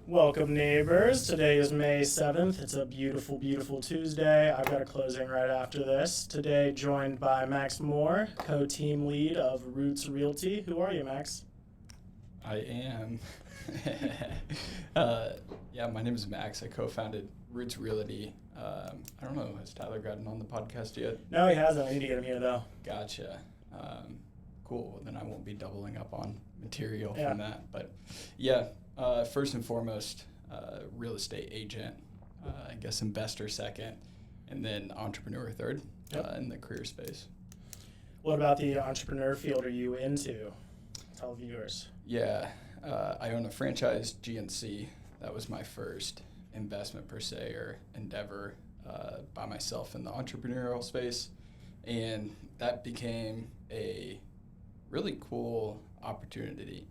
Welcome, neighbors. Today is May 7th. It's a beautiful, beautiful Tuesday. I've got a closing right after this. Today, joined by Max Moore, co-team lead of Roots Realty. Who are you, Max? I am. My name is Max. I co-founded Roots Realty. I don't know, has Tyler gotten on the podcast yet? No, he hasn't. I need to get him here, though. Gotcha. Cool. Well, then I won't be doubling up on material Yeah. from that. But first and foremost, real estate agent, I guess investor second, and then entrepreneur third. Yep. In the career space. What about the entrepreneur field are you into? Tell viewers. Yeah, I own a franchise GNC. That was my first investment per se or endeavor by myself in the entrepreneurial space. And that became a really cool opportunity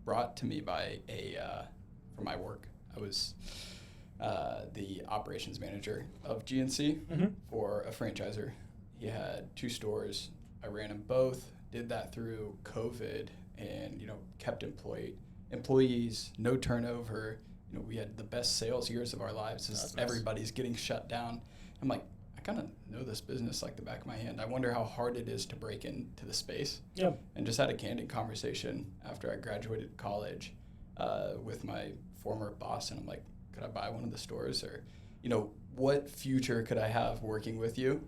brought to me by for my work. I was the operations manager of GNC for a franchisor. He had 2 stores. I ran them both, did that through COVID and, kept employees, no turnover. We had the best sales years of our lives as Nice. Everybody's getting shut down. I'm like, I kind of know this business like the back of my hand. I wonder how hard it is to break into the space. Yep. And just had a candid conversation after I graduated college with my former boss. And I'm like, could I buy one of the stores? Or, what future could I have working with you?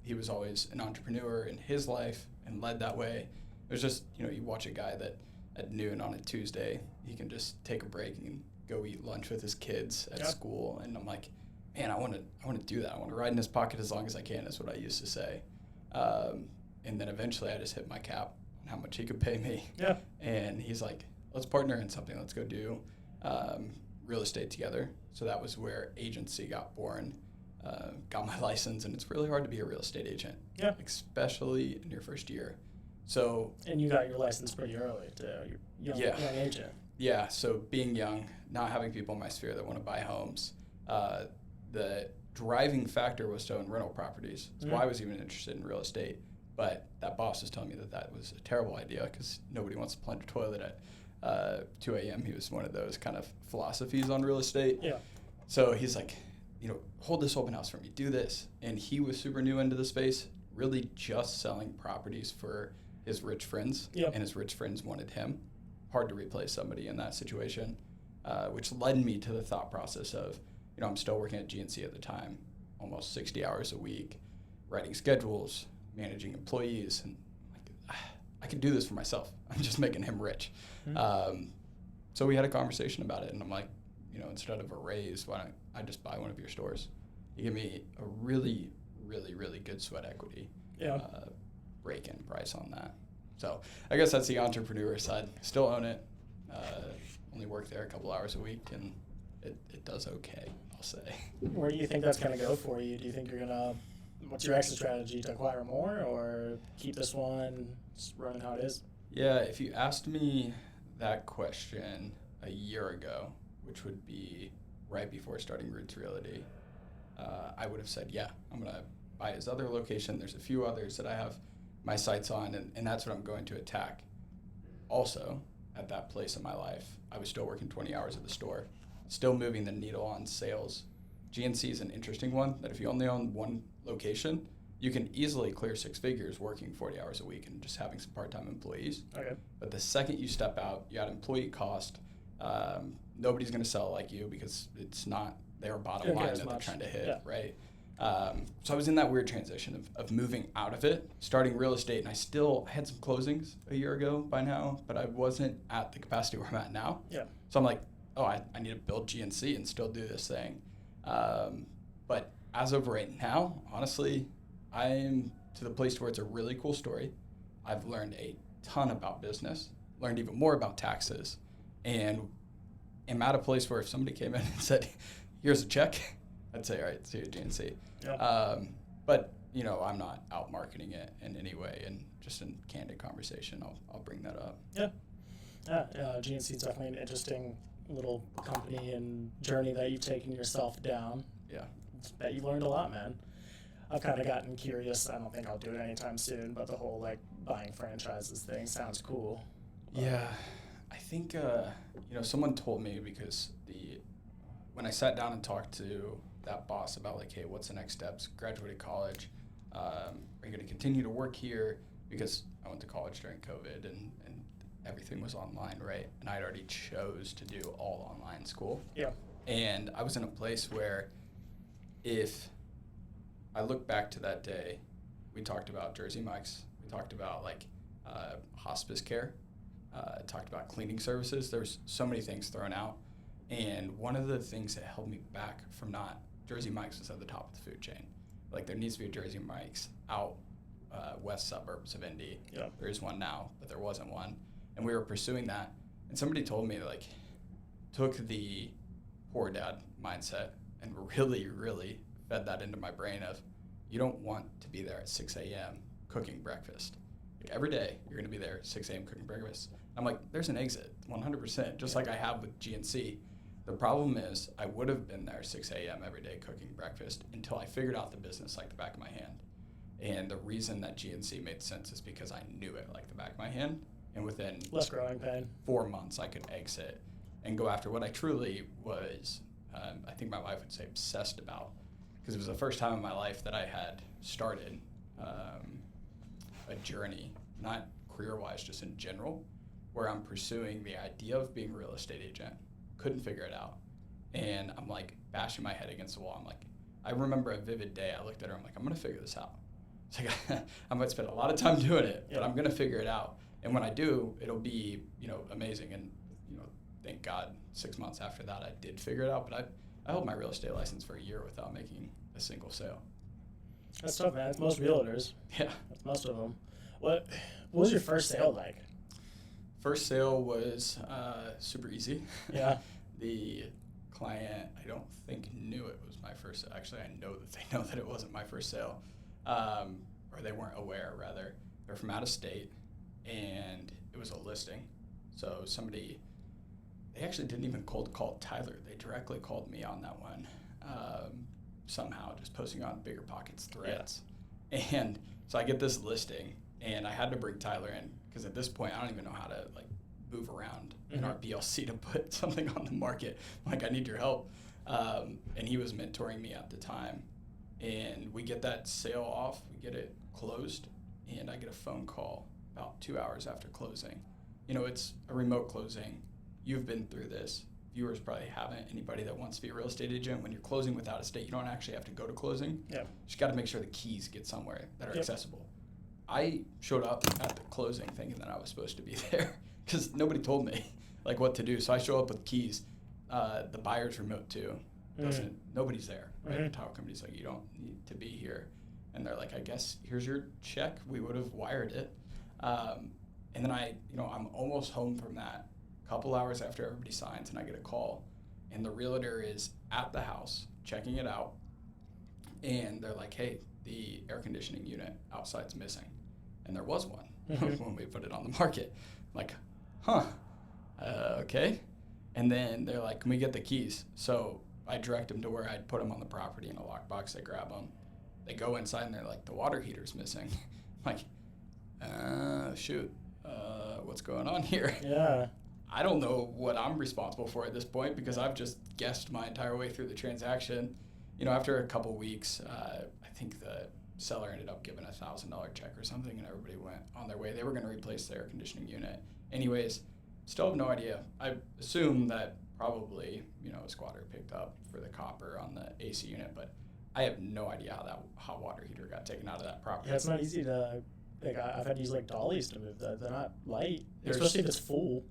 He was always an entrepreneur in his life and led that way. It was just, you watch a guy that at noon on a Tuesday, he can just take a break and go eat lunch with his kids at school. And I'm like, man, I want to do that. I want to ride in his pocket as long as I can, is what I used to say. And then eventually I just hit my cap on how much he could pay me. Yeah. And he's like, let's partner in something. Let's go do real estate together. So that was where agency got born. Got my license, and it's really hard to be a real estate agent, especially in your first year. So, and you got your license pretty early, too. You're young agent. Yeah, so being young, not having people in my sphere that want to buy homes, the driving factor was to own rental properties. That's why I was even interested in real estate. But that boss was telling me that was a terrible idea because nobody wants to plunge a toilet at 2 a.m. He was one of those kind of philosophies on real estate. Yeah. So he's like, hold this open house for me, do this. And he was super new into the space, really just selling properties for his rich friends. And his rich friends wanted him. Hard to replace somebody in that situation, which led me to the thought process of, I'm still working at GNC at the time, almost 60 hours a week, writing schedules, managing employees, and I could do this for myself. I'm just making him rich. So we had a conversation about it, and I'm like, instead of a raise, why don't I just buy one of your stores? You give me a really, really, really good sweat equity break-in price on that. So I guess that's the entrepreneur side. Still own it. Only work there a couple hours a week, and it does okay, I'll say. Where do you think that's going to go for you? Do you think you're going to, what's your exit strategy, to acquire more or keep this one just running how it is? Yeah, if you asked me that question a year ago, which would be right before starting Roots Realty, I would have said, I'm going to buy his other location. There's a few others that I have my sights on, and that's what I'm going to attack. Also, at that place in my life, I was still working 20 hours at the store, still moving the needle on sales. GNC is an interesting one, that if you only own one location, you can easily clear 6 figures working 40 hours a week and just having some part-time employees. Okay. But the second you step out, you add employee cost. Nobody's going to sell like you because it's not their bottom line that they're trying to hit, right? So I was in that weird transition of moving out of it, starting real estate, and I had some closings a year ago by now, but I wasn't at the capacity where I'm at now. Yeah. So I'm like, I need to build GNC and still do this thing. But as of right now, honestly, I am to the place where it's a really cool story. I've learned a ton about business, learned even more about taxes, and am at a place where if somebody came in and said, here's a check, I'd say, all right, see you at GNC. Yeah. But, I'm not out marketing it in any way, and just in candid conversation, I'll bring that up. Yeah. GNC is definitely an interesting little company and journey that you've taken yourself down. Yeah. I bet you learned a lot, man. I've kind of gotten curious. I don't think I'll do it anytime soon, but the whole buying franchises thing sounds cool. Yeah. I think, someone told me because when I sat down and talked to that boss about like, hey, what's the next steps? Graduated college. Are you going to continue to work here? Because I went to college during COVID and everything was online, right? And I'd already chose to do all online school. Yeah. And I was in a place where if I look back to that day, we talked about Jersey Mike's. We talked about like hospice care. Talked about cleaning services. There's so many things thrown out. And one of the things that held me back from not, Jersey Mike's was at the top of the food chain. Like there needs to be a Jersey Mike's out west suburbs of Indy. Yeah. There is one now, but there wasn't one. And we were pursuing that. And somebody told me like, took the poor dad mindset and really, really fed that into my brain of, you don't want to be there at 6 a.m. cooking breakfast. Like every day, you're going to be there at 6 a.m. cooking breakfast. I'm like, there's an exit, 100%, just like I have with GNC. The problem is I would have been there 6 a.m. every day cooking breakfast until I figured out the business like the back of my hand. And the reason that GNC made sense is because I knew it like the back of my hand. And within less growing pain, 4 months, I could exit and go after what I truly was, I think my wife would say, obsessed about. Because it was the first time in my life that I had started a journey, not career-wise, just in general, where I'm pursuing the idea of being a real estate agent. Couldn't figure it out. And I'm like bashing my head against the wall. I'm like, I remember a vivid day. I looked at her, I'm like, I'm going to figure this out. It's like, I might spend a lot of time doing it, but I'm going to figure it out. And when I do, it'll be, amazing. And, thank God, 6 months after that, I did figure it out. But I held my real estate license for a year without making a single sale. That's tough, man. It's most realtors. Yeah. That's most of them. What was your first sale like? First sale was super easy. Yeah. The client, I don't think knew it was my first sale. Actually, I know that they know that it wasn't my first sale. Or they weren't aware, rather. They're from out of state, and it was a listing. So they actually didn't even cold call Tyler. They directly called me on that one. Somehow, just posting on Bigger Pockets threads. Yeah. And so I get this listing, and I had to bring Tyler in, because at this point, I don't even know how to move around in our BLC to put something on the market. I'm like, I need your help. And he was mentoring me at the time. And we get that sale off, we get it closed, and I get a phone call about 2 hours after closing. It's a remote closing. You've been through this. Viewers probably haven't. Anybody that wants to be a real estate agent, when you're closing without a state, you don't actually have to go to closing. Yeah. You just got to make sure the keys get somewhere that are accessible. I showed up at the closing thinking that I was supposed to be there because nobody told me what to do. So I show up with keys. The buyer's remote too. Nobody's there. Right? The title company's like, you don't need to be here. And they're like, I guess here's your check. We would have wired it. And then I'm almost home from that. A couple hours after everybody signs, and I get a call, and the realtor is at the house checking it out, and they're like, hey, the air conditioning unit outside's missing. And there was one when we put it on the market. I'm like, okay. And then they're like, can we get the keys? So I direct them to where I'd put them on the property in a lockbox. They grab them. They go inside, and they're like, the water heater's missing. I'm like, shoot, what's going on here? Yeah. I don't know what I'm responsible for at this point because I've just guessed my entire way through the transaction. After a couple weeks, I think the seller ended up giving a $1,000 check or something, and everybody went on their way. They were going to replace the air conditioning unit. Anyways, still have no idea. I assume that probably, a squatter picked up for the copper on the AC unit, but I have no idea how that hot water heater got taken out of that property. Yeah, it's not easy to... I've had to use dollies to move that. They're not light, especially if it's full.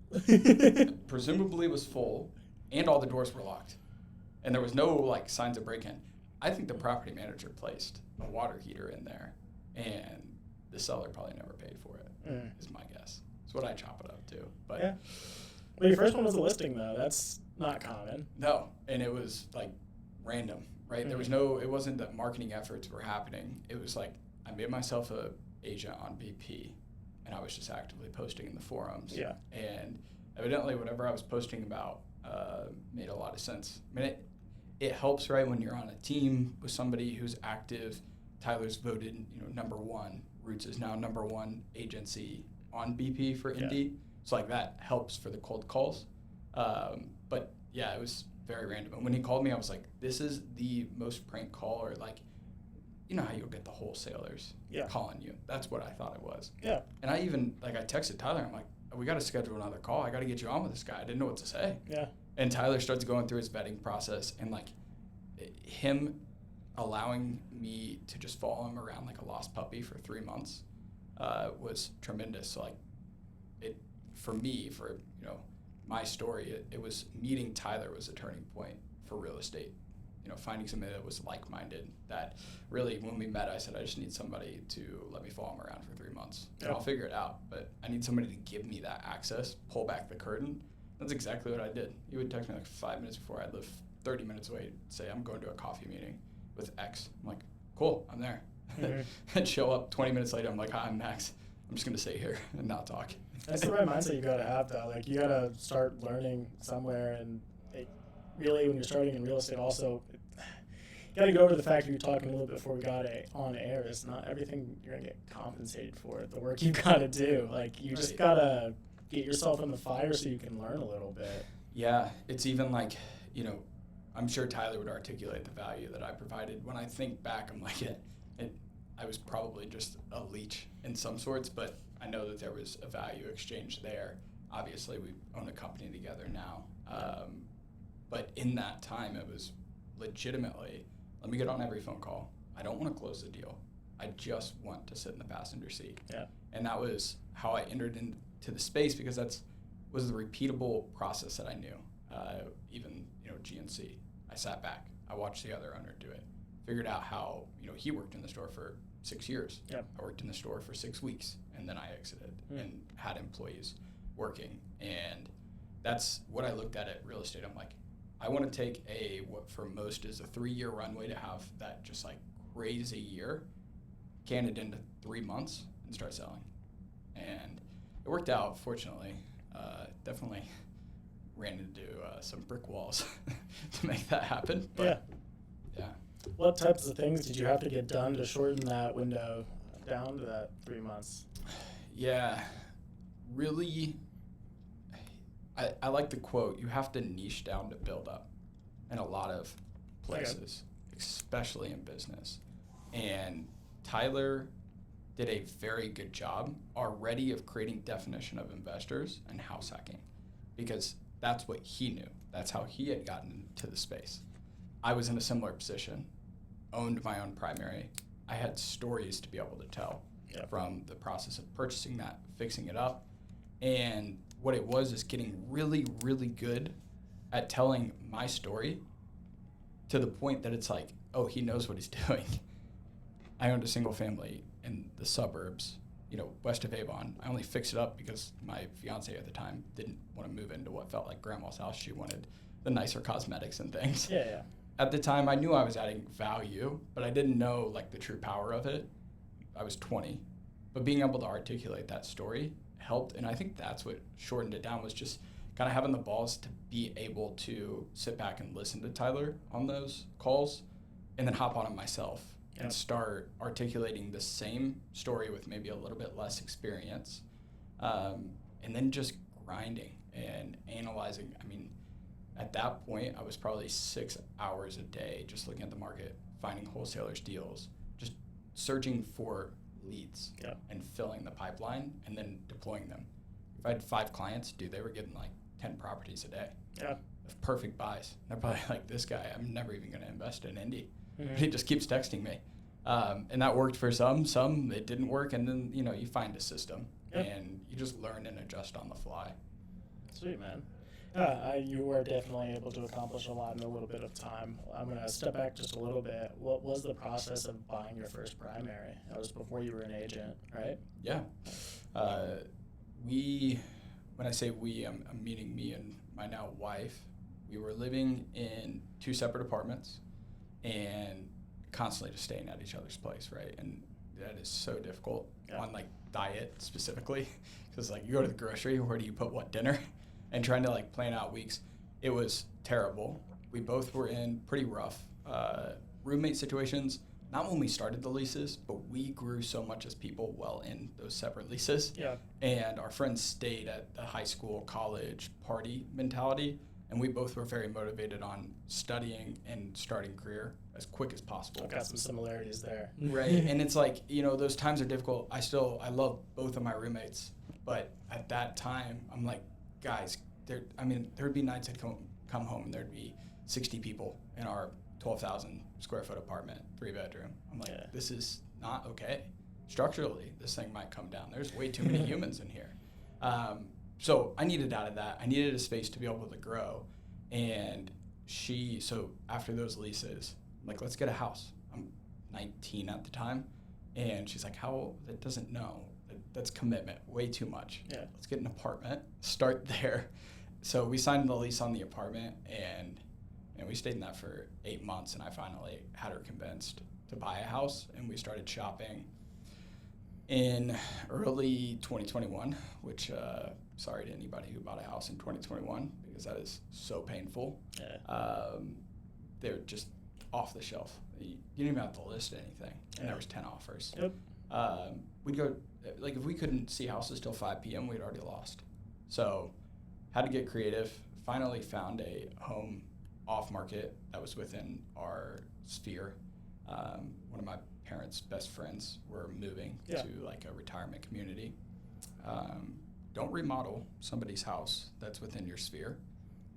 Presumably it was full, and all the doors were locked, and there was no signs of break-in. I think the property manager placed a water heater in there, and the seller probably never paid for it. Is my guess. It's what I chop it up to. But yeah. Well, your first one was a listing though. That's not common. No, and it was random, right? There was it wasn't that marketing efforts were happening. It was I made myself a agent on BP, and I was just actively posting in the forums. Yeah. And evidently whatever I was posting about made a lot of sense. I mean, it helps, right, when you're on a team with somebody who's active. Tyler's voted, number one. Roots is now number one agency on BP for Indy. So like that helps for the cold calls. But yeah, it was very random. And when he called me, I was like, this is the most prank call, or like, you know how you'll get the wholesalers calling you. That's what I thought it was. Yeah. And I even, like, I texted Tyler. I'm like, we got to schedule another call. I got to get you on with this guy. I didn't know what to say. Yeah. And Tyler starts going through his vetting process, and like him allowing me to just follow him around like a lost puppy for 3 months was tremendous. So like it, for me, for, you know, my story, it was meeting Tyler was a turning point for real estate. You know, finding somebody that was like-minded, that really, when we met, I said, I just need somebody to let me follow him around for 3 months. And I'll figure it out, but I need somebody to give me that access, pull back the curtain. That's exactly what I did. He would text me like 5 minutes before I live 30 minutes away, say, I'm going to a coffee meeting with X. I'm like, cool, I'm there. Mm-hmm. And show up 20 minutes later, I'm like, hi, I'm Max. I'm just going to stay here and not talk. That's the right mindset you got to have, though. Like, you got to start learning somewhere, and really, when you're starting in real estate, also, you got to go over the fact you were talking a little bit before we got on air. It's not everything you're going to get compensated for. The work you got to do. Like, you just got to get yourself in the fire so you can learn a little bit. Yeah, it's even like, you know, I'm sure Tyler would articulate the value that I provided. When I think back, I'm like, I was probably just a leech in some sorts, but I know that there was a value exchange there. Obviously, we own a company together now. But in that time, it was legitimately, let me get on every phone call. I don't want to close the deal. I just want to sit in the passenger seat. Yeah. And that was how I entered into the space, because was the repeatable process that I knew. Even, you know, GNC, I sat back. I watched the other owner do it. Figured out how, you know, he worked in the store for 6 years. Yep. I worked in the store for 6 weeks, and then I exited and had employees working. And that's what I looked at real estate. I'm like, I want to take what for most is a 3-year runway to have that just like crazy year, can it into 3 months and start selling. And it worked out, fortunately. Definitely ran into some brick walls to make that happen. But yeah. What types of things did you have to get done to shorten that window down to that 3 months? Yeah, really, I like the quote, you have to niche down to build up in a lot of places, especially in business. And Tyler did a very good job already of creating definition of investors and house hacking, because that's what he knew. That's how he had gotten into the space. I was in a similar position, owned my own primary. I had stories to be able to tell from the process of purchasing that, fixing it up. And what it was is getting really, really good at telling my story to the point that it's like, oh, he knows what he's doing. I owned a single family in the suburbs, you know, west of Avon. I only fixed it up because my fiance at the time didn't want to move into what felt like grandma's house. She wanted the nicer cosmetics and things. Yeah. At the time, I knew I was adding value, but I didn't know like the true power of it. I was 20, but being able to articulate that story helped. And I think that's what shortened it down, was just kind of having the balls to be able to sit back and listen to Tyler on those calls, and then hop on it myself and start articulating the same story with maybe a little bit less experience. And then just grinding and analyzing. I mean, at that point, I was probably 6 hours a day just looking at the market, finding wholesalers deals, just searching for leads and filling the pipeline and then deploying them. If I had 5 clients, dude, they were getting like 10 properties a day of perfect buys. They're probably like, this guy, I'm never even going to invest in Indy. Mm-hmm. He just keeps texting me. And that worked for some it didn't work. And then, you know, you find a system and you just learn and adjust on the fly. Sweet, man. You were definitely able to accomplish a lot in a little bit of time. I'm going to step back just a little bit. What was the process of buying your first primary? That was before you were an agent, right? Yeah. When I say we, I'm meaning me and my now wife. We were living in 2 separate apartments and constantly just staying at each other's place, right? And that is so difficult on like diet specifically, because like you go to the grocery, where do you put what dinner? And trying to like plan out weeks, it was terrible. We both were in pretty rough roommate situations, not when we started the leases, but we grew so much as people well in those separate leases. Yeah. And our friends stayed at the high school, college party mentality. And we both were very motivated on studying and starting career as quick as possible. I've got some similarities there. Right. And it's like, those times are difficult. I love both of my roommates. But at that time, I'm like, guys, there would be nights I'd come home and there'd be 60 people in our 12,000 square foot apartment, 3-bedroom. I'm like, This is not okay. Structurally, this thing might come down. There's way too many humans in here. So I needed out of that. I needed a space to be able to grow. And so after those leases, I'm like, let's get a house. I'm 19 at the time. And she's like, how old? That doesn't know. That's commitment, way too much. Yeah. Let's get an apartment, start there. So we signed the lease on the apartment, and we stayed in that for 8 months, and I finally had her convinced to buy a house, and we started shopping in early 2021, which sorry to anybody who bought a house in 2021, because that is so painful. Yeah. They're just off the shelf. You didn't even have to list anything, and there was 10 offers. Yep. We'd go, like, if we couldn't see houses till 5 p.m., we'd already lost. So had to get creative. Finally found a home off market that was within our sphere. One of my parents' best friends were moving to like a retirement community. Don't remodel somebody's house that's within your sphere.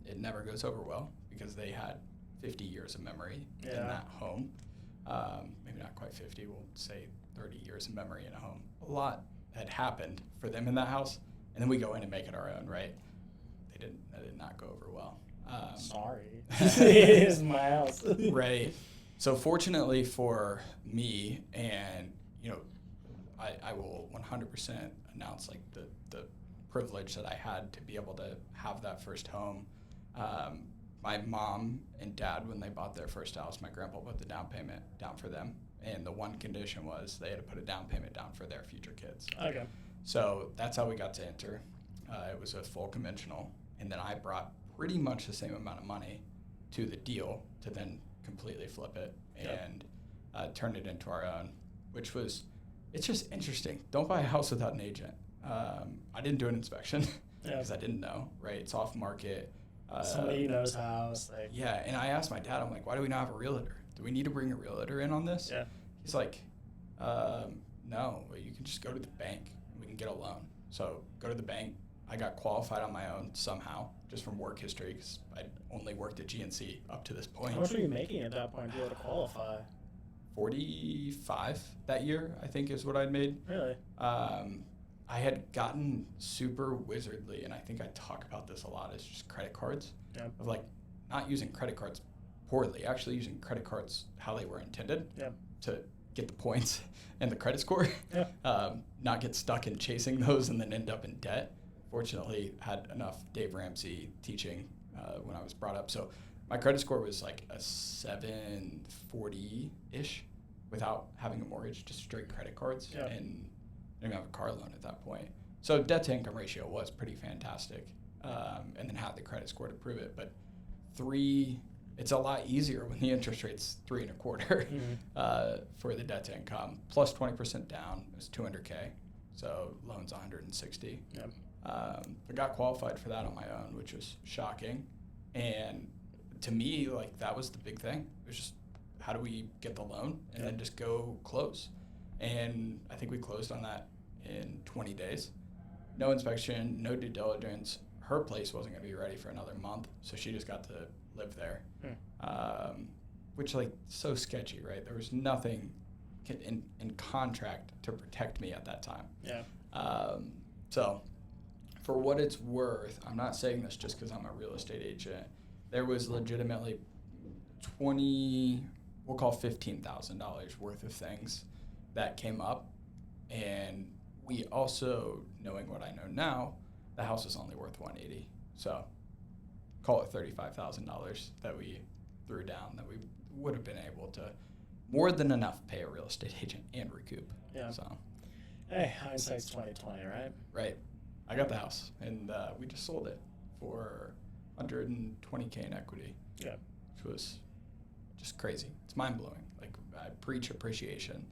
It never goes over well because they had 50 years of memory in that home. Maybe not quite 50, we'll say 30 years of memory in a home. A lot had happened for them in that house, and then we go in and make it our own, right? That did not go over well. Sorry. It's my house. Right. So fortunately for me, and I will 100% announce like the privilege that I had to be able to have that first home. My mom and dad, when they bought their first house, my grandpa put the down payment down for them, and the one condition was they had to put a down payment down for their future kids. Okay. So that's how we got to enter. It was a full conventional, and then I brought pretty much the same amount of money to the deal to then completely flip it and turn it into our own, which was, it's just interesting. Don't buy a house without an agent. I didn't do an inspection because I didn't know, right? It's off market. Somebody knows house. Yeah, and I asked my dad, I'm like, why do we not have a realtor? Do we need to bring a realtor in on this? Yeah. He's like, no, you can just go to the bank and we can get a loan. So go to the bank. I got qualified on my own somehow, just from work history, because I only worked at GNC up to this point. How much were you making at that point to be able to qualify? 45 that year, I think, is what I'd made. Really? I had gotten super wizardly, and I think I talk about this a lot, is just credit cards. Yeah. Of like not using credit cards poorly, actually using credit cards how they were intended to get the points and the credit score. Not get stuck in chasing those and then end up in debt. Fortunately, had enough Dave Ramsey teaching when I was brought up. So my credit score was like a 740-ish without having a mortgage, just straight credit cards. Yeah. And I didn't have a car loan at that point. So debt to income ratio was pretty fantastic. And then had the credit score to prove it. But it's a lot easier when the interest rate's 3.25 for the debt to income. Plus 20% down is $200K. So loan's 160. Yeah. I got qualified for that on my own, which was shocking. And to me, like, that was the big thing. It was just, how do we get the loan and then just go close? And I think we closed on that in 20 days. No inspection, no due diligence. Her place wasn't going to be ready for another month, so she just got to live there, which, like, so sketchy, right? There was nothing in contract to protect me at that time. Yeah. So for what it's worth, I'm not saying this just because I'm a real estate agent. There was legitimately we'll call $15,000 worth of things that came up. And we also, knowing what I know now, the house is only worth $180. So call it $35,000 that we threw down that we would have been able to more than enough pay a real estate agent and recoup. Yeah. So, hey, hindsight's 20/20, right? Right. I got the house, and we just sold it for $120K in equity. Yeah. Which was just crazy. It's mind-blowing. Like, I preach appreciation.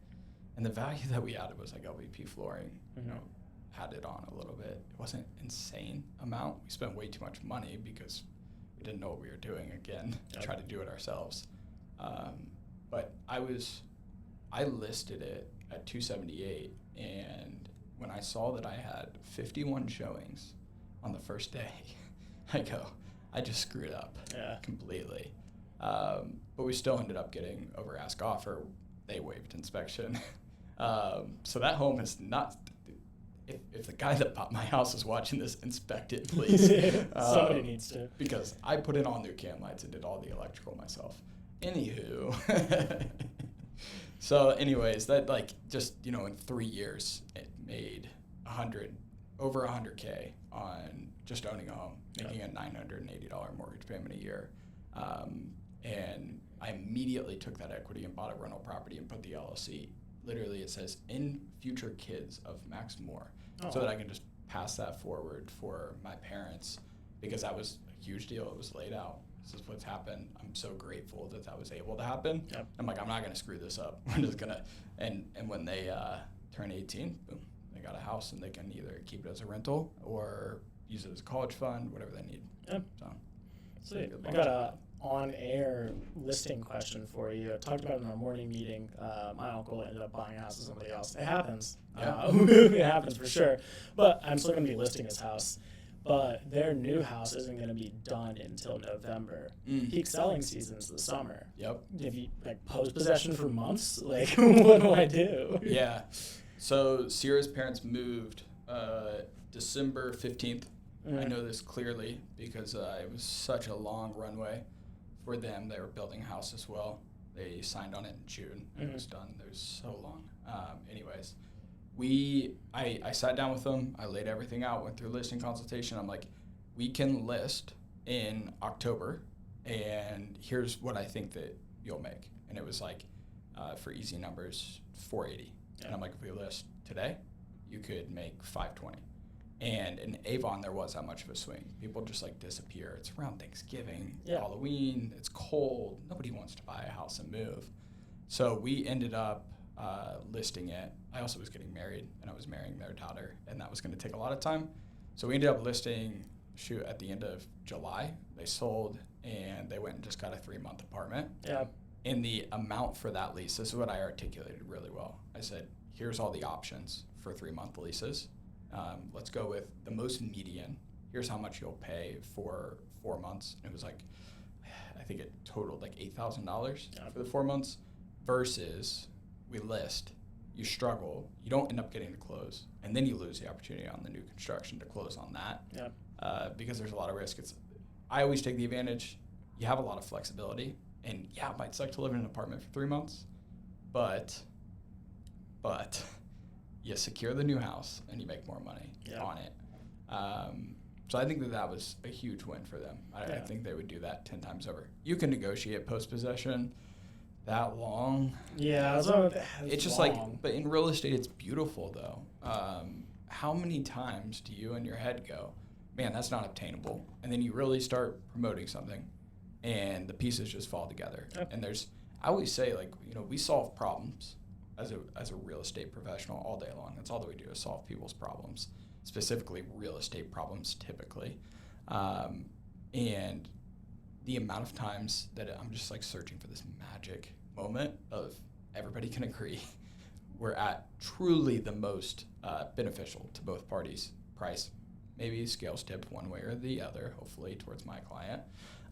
And the value that we added was like LVP flooring, added on a little bit. It wasn't insane amount. We spent way too much money because we didn't know what we were doing again to try to do it ourselves. But I listed it at 278, and when I saw that I had 51 showings on the first day, I go, I just screwed up completely. But we still ended up getting over ask offer. They waived inspection. So that home is not, if the guy that bought my house is watching this, inspect it, please. Somebody needs to. Because I put in all new cam lights and did all the electrical myself. Anywho. So anyways, that like just, in 3 years, it made over 100K on just owning a home, making a $980 mortgage payment a year. And I immediately took that equity and bought a rental property and put the LLC. Literally, it says in future kids of Max Moore, so that I can just pass that forward for my parents, because that was a huge deal. It was laid out. This is what's happened. I'm so grateful that was able to happen. Yep. I'm like, I'm not going to screw this up. I'm just going to, and when they turn 18, boom, they got a house, and they can either keep it as a rental or use it as a college fund, whatever they need. Yep. So I got a on-air listing question for you. I talked about it in our morning meeting. My uncle ended up buying a house with somebody else. It happens. It happens for sure. But I'm still going to be listing his house. But their new house isn't going to be done until November. Peak selling season's the summer. Yep. If you post-possession for months, what do I do? Yeah. So Sierra's parents moved December 15th. I know this clearly because it was such a long runway for them. They were building a house as well. They signed on it in June. It was done. It was so long. Anyways, I sat down with them. I laid everything out, went through listing consultation. I'm like, we can list in October, and here's what I think that you'll make. And it was like, for easy numbers, 480. Yeah. And I'm like, if we list today, you could make 520. And in Avon, there was that much of a swing. People just disappear. It's around Thanksgiving, Halloween. It's cold. Nobody wants to buy a house and move. So we ended up listing it. I also was getting married, and I was marrying their daughter, and that was going to take a lot of time. So we ended up listing at the end of July. They sold, and they went and just got a 3-month apartment. Yeah. And the amount for that lease, this is what I articulated really well. I said, here's all the options for 3-month leases. Let's go with the most median. Here's how much you'll pay for 4 months. And it was I think it totaled $8,000 for the 4 months, versus we list, you struggle, you don't end up getting to close, and then you lose the opportunity on the new construction to close on that. Because there's a lot of risk. I always take the advantage. You have a lot of flexibility, and it might suck to live in an apartment for 3 months, but you secure the new house and you make more money on it. So I think that was a huge win for them. I think they would do that 10 times over. You can negotiate post-possession that long. Yeah, it's just long. But in real estate, it's beautiful though. How many times do you in your head go, man, that's not obtainable? And then you really start promoting something and the pieces just fall together. Yep. And I always say, we solve problems as a real estate professional all day long. That's all that we do, is solve people's problems, specifically real estate problems typically. And the amount of times that I'm just searching for this magic moment of everybody can agree we're at truly the most beneficial to both parties. Price, maybe scales tip one way or the other, hopefully towards my client.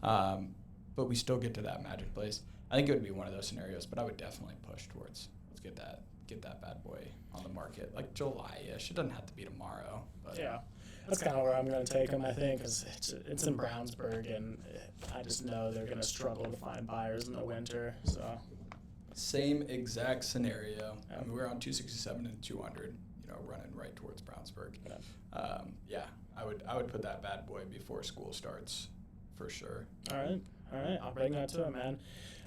But we still get to that magic place. I think it would be one of those scenarios, but I would definitely push towards get that bad boy on the market, July-ish. It doesn't have to be tomorrow. But yeah, that's kind of where I'm going to take them, I think, because it's in Brownsburg, and I just know they're going to struggle to find buyers in the winter. So same exact scenario. Yeah. I mean, we're on 267 and 200, running right towards Brownsburg. Yeah. I would put that bad boy before school starts for sure. All right. I'll bring that to him, man.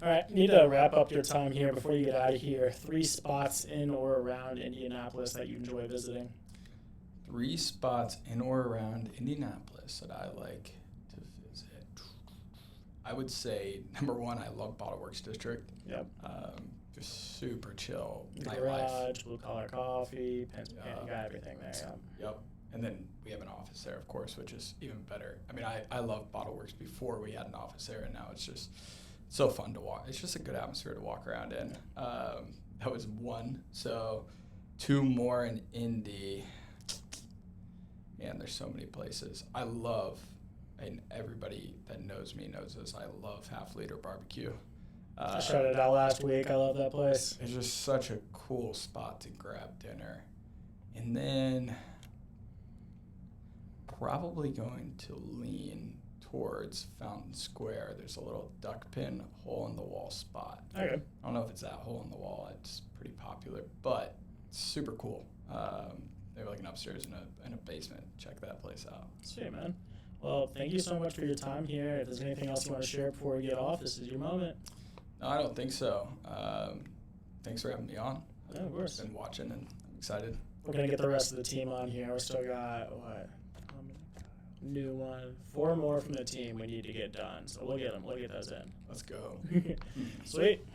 All right, need to wrap up your time here before you get out of here. 3 spots in or around Indianapolis that you enjoy visiting. 3 spots in or around Indianapolis that I like to visit. I would say number one, I love Bottle Works District. Yep. Just super chill The nightlife. garage, blue collar coffee, you got everything there. Yep. Yep. And then we have an office there, of course, which is even better. I mean, I loved Bottle Works before we had an office there, and now it's just so fun to walk. It's just a good atmosphere to walk around in. That was one. So 2 more in Indy. Man, there's so many places. I love, and everybody that knows me knows this, I love Half Liter Barbecue. I shouted it out last week. I love that place. It's just such a cool spot to grab dinner. And then probably going to lean towards Fountain Square. There's a little duck pin hole in the wall spot. Okay. I don't know if it's that hole in the wall. It's pretty popular, but it's super cool. They have like an upstairs and a basement. Check that place out. Sweet, man. Well, thank you so much for your time here. If there's anything else you want to share before we get off, this is your moment. No, I don't think so. Thanks for having me on. Yeah, of course. I've been watching and I'm excited. We're going to get the rest of the team on here. We still got, new one. 4 more from the team we need to get done. So we'll get them. We'll get those in. Let's go. Sweet.